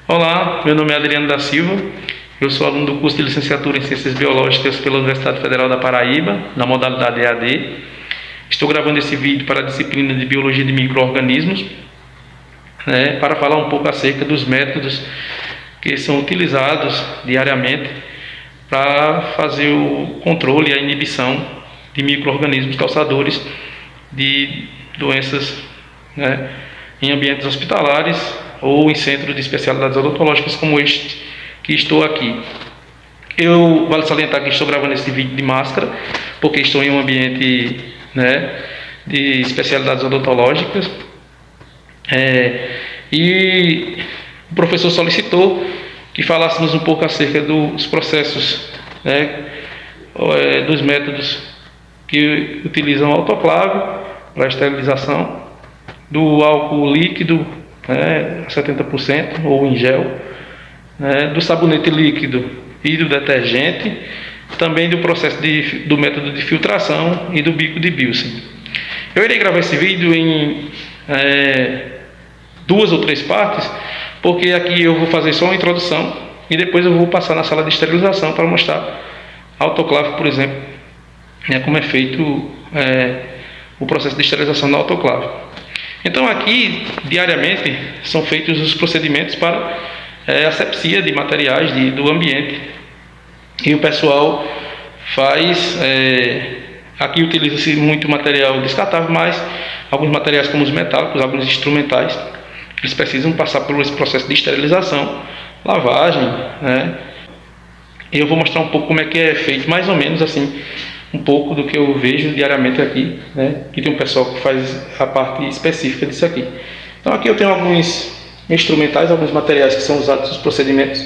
Olá, meu nome é Adriano da Silva, eu sou aluno do curso de Licenciatura em Ciências Biológicas pela Universidade Federal da Paraíba, na modalidade EAD. Estou gravando esse vídeo para a disciplina de Biologia de Micro-Organismos, para falar um pouco acerca dos métodos que são utilizados diariamente para fazer o controle e a inibição de micro-organismos causadores de doenças, em ambientes hospitalares ou em centros de especialidades odontológicas como este que estou aqui. Vale salientar que estou gravando esse vídeo de máscara, porque estou em um ambiente de especialidades odontológicas, e o professor solicitou que falássemos um pouco acerca dos processos, dos métodos que utilizam autoclave para a esterilização, do álcool líquido, a 70% ou em gel, do sabonete líquido e do detergente, também do processo do método de filtração e do bico de Bilsen. Eu irei gravar esse vídeo em 2 ou 3 partes, porque aqui eu vou fazer só uma introdução e depois eu vou passar na sala de esterilização para mostrar a autoclave, por exemplo, como é feito o processo de esterilização da autoclave. Então aqui, diariamente, são feitos os procedimentos para asepsia de materiais do ambiente, e o pessoal faz, aqui utiliza-se muito material descartável, mas alguns materiais como os metálicos, alguns instrumentais, eles precisam passar por esse processo de esterilização, lavagem, e eu vou mostrar um pouco como é que é feito, mais ou menos assim, um pouco do que eu vejo diariamente aqui, que tem um pessoal que faz a parte específica disso aqui. Então aqui eu tenho alguns instrumentais, alguns materiais que são usados nos procedimentos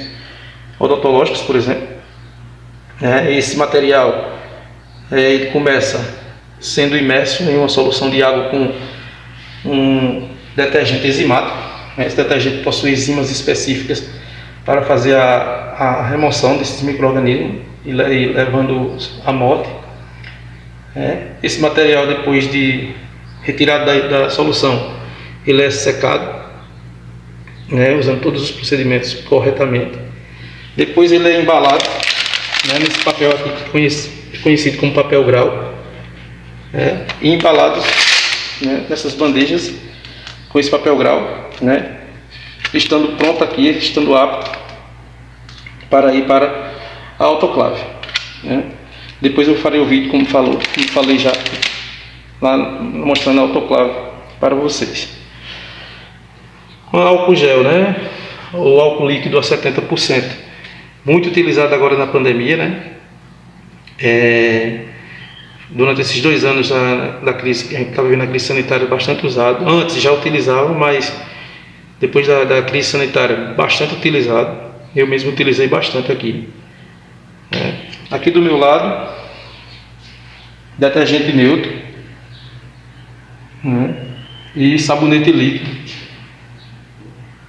odontológicos, por exemplo. Esse material ele começa sendo imerso em uma solução de água com um detergente enzimático. Esse detergente possui enzimas específicas para fazer a remoção desses micro-organismos e levando-os à morte. Esse material, depois de retirado da solução, ele é secado, usando todos os procedimentos corretamente. Depois ele é embalado nesse papel aqui, conhecido como papel grau, e embalado nessas bandejas com esse papel grau, estando pronto aqui, estando apto para ir para a autoclave. Depois eu farei o vídeo, como falei já, lá mostrando a autoclave para vocês. O álcool gel, o álcool líquido a 70%, muito utilizado agora na pandemia, durante esses 2 anos da crise, a gente está vivendo a crise sanitária, bastante usado. Antes já utilizava, mas depois da crise sanitária, bastante utilizado. Eu mesmo utilizei bastante aqui. Aqui do meu lado, detergente neutro, e sabonete líquido,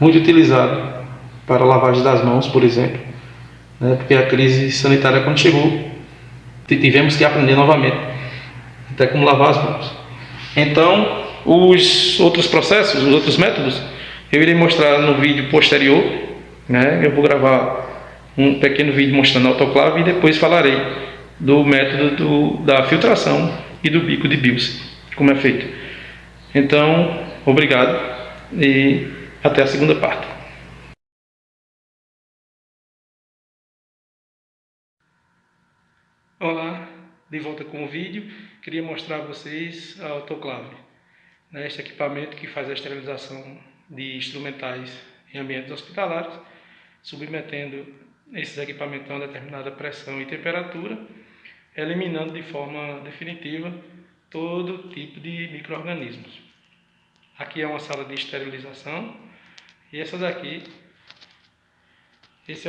muito utilizado para lavagem das mãos, por exemplo, porque a crise sanitária, quando chegou, tivemos que aprender novamente até como lavar as mãos. Então, os outros processos, os outros métodos, eu irei mostrar no vídeo posterior. Eu vou gravar um pequeno vídeo mostrando a autoclave e depois falarei do método da filtração e do bico de Bilsen, como é feito. Então, obrigado e até a segunda parte. Olá, de volta com o vídeo. Queria mostrar a vocês a autoclave, este equipamento que faz a esterilização de instrumentais em ambientes hospitalares, submetendo esses equipamentos a uma determinada pressão e temperatura, eliminando de forma definitiva todo tipo de micro-organismos. Aqui é uma sala de esterilização e esse é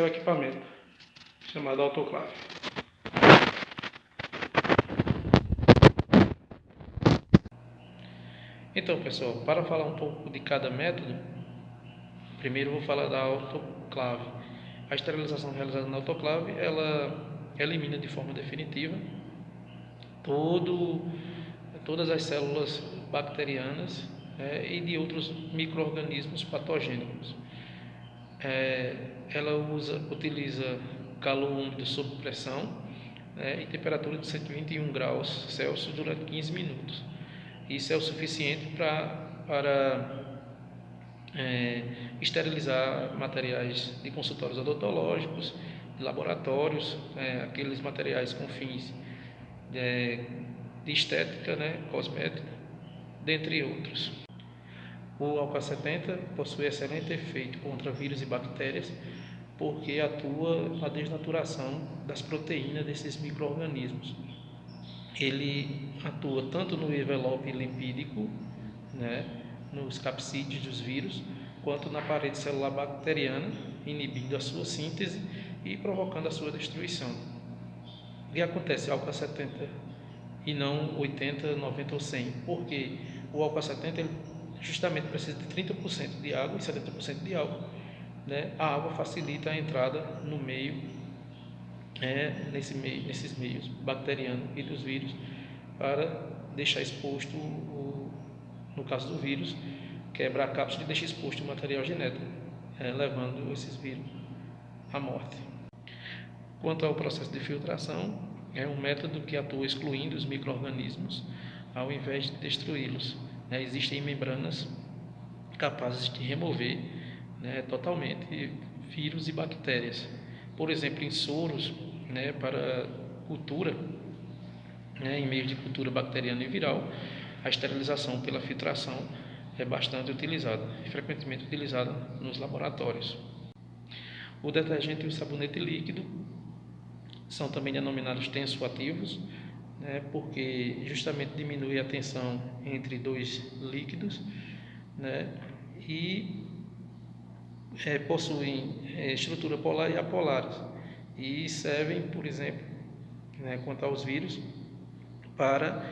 o equipamento chamado autoclave. Então, pessoal, para falar um pouco de cada método, primeiro eu vou falar da autoclave. A esterilização realizada na autoclave, ela elimina de forma definitiva todas as células bacterianas e de outros micro-organismos patogênicos. ela utiliza calor úmido sob pressão, né, e temperatura de 121 graus Celsius durante 15 minutos. Isso é o suficiente para esterilizar materiais de consultórios odontológicos, de laboratórios, aqueles materiais com fins de estética, né, cosmética, dentre outros. O álcool 70 possui excelente efeito contra vírus e bactérias, porque atua na desnaturação das proteínas desses micro-organismos. Ele atua tanto no envelope lipídico, né, nos capsídeos dos vírus, quanto na parede celular bacteriana, inibindo a sua síntese e provocando a sua destruição. O que acontece álcool 70 e não 80, 90 ou 100? Porque o álcool 70 ele justamente precisa de 30% de água e 70% de álcool, né? A água facilita a entrada no meio, nesses meios bacterianos e dos vírus, para deixar exposto, no caso do vírus, quebra a cápsula e deixa exposto o material genético, levando esses vírus à morte. Quanto ao processo de filtração, é um método que atua excluindo os micro-organismos ao invés de destruí-los. Existem membranas capazes de remover, totalmente vírus e bactérias. Por exemplo, em soros, para cultura, em meio de cultura bacteriana e viral, a esterilização pela filtração é bastante utilizada, frequentemente utilizada nos laboratórios. O detergente e o sabonete líquido são também denominados tensoativos, porque justamente diminui a tensão entre dois líquidos, e possuem estrutura polar e apolares, e servem, por exemplo, quanto aos vírus, para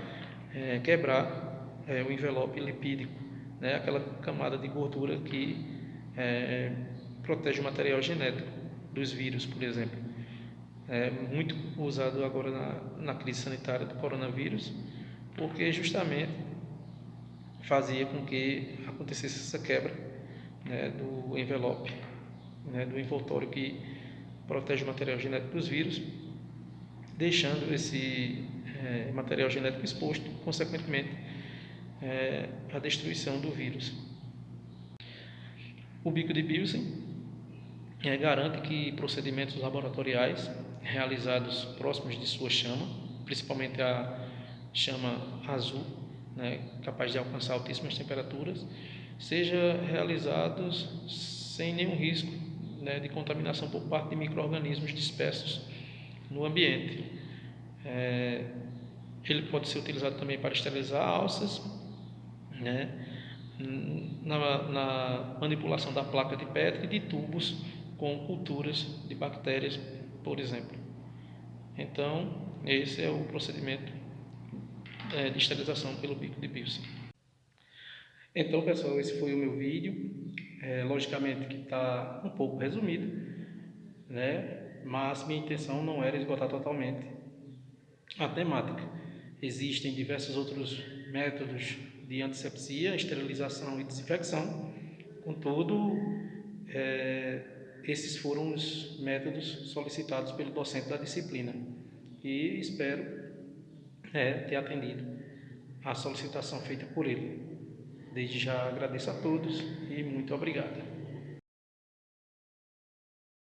quebrar o envelope lipídico, aquela camada de gordura que protege o material genético dos vírus, por exemplo. É muito usado agora na crise sanitária do coronavírus, porque justamente fazia com que acontecesse essa quebra, do envelope, do envoltório que protege o material genético dos vírus, deixando esse material genético exposto, consequentemente, a destruição do vírus. O bico de Bilsen garante que procedimentos laboratoriais realizados próximos de sua chama, principalmente a chama azul, capaz de alcançar altíssimas temperaturas, sejam realizados sem nenhum risco, de contaminação por parte de micro-organismos dispersos no ambiente. Ele pode ser utilizado também para esterilizar alças, na manipulação da placa de Petri e de tubos com culturas de bactérias, por exemplo. Então, esse é o procedimento de esterilização pelo bico de Bilsen. Então, pessoal, esse foi o meu vídeo. Logicamente que está um pouco resumido, mas minha intenção não era esgotar totalmente a temática. Existem diversos outros métodos de antisepsia, esterilização e desinfecção. Contudo, esses foram os métodos solicitados pelo docente da disciplina e espero ter atendido a solicitação feita por ele. Desde já agradeço a todos e muito obrigado.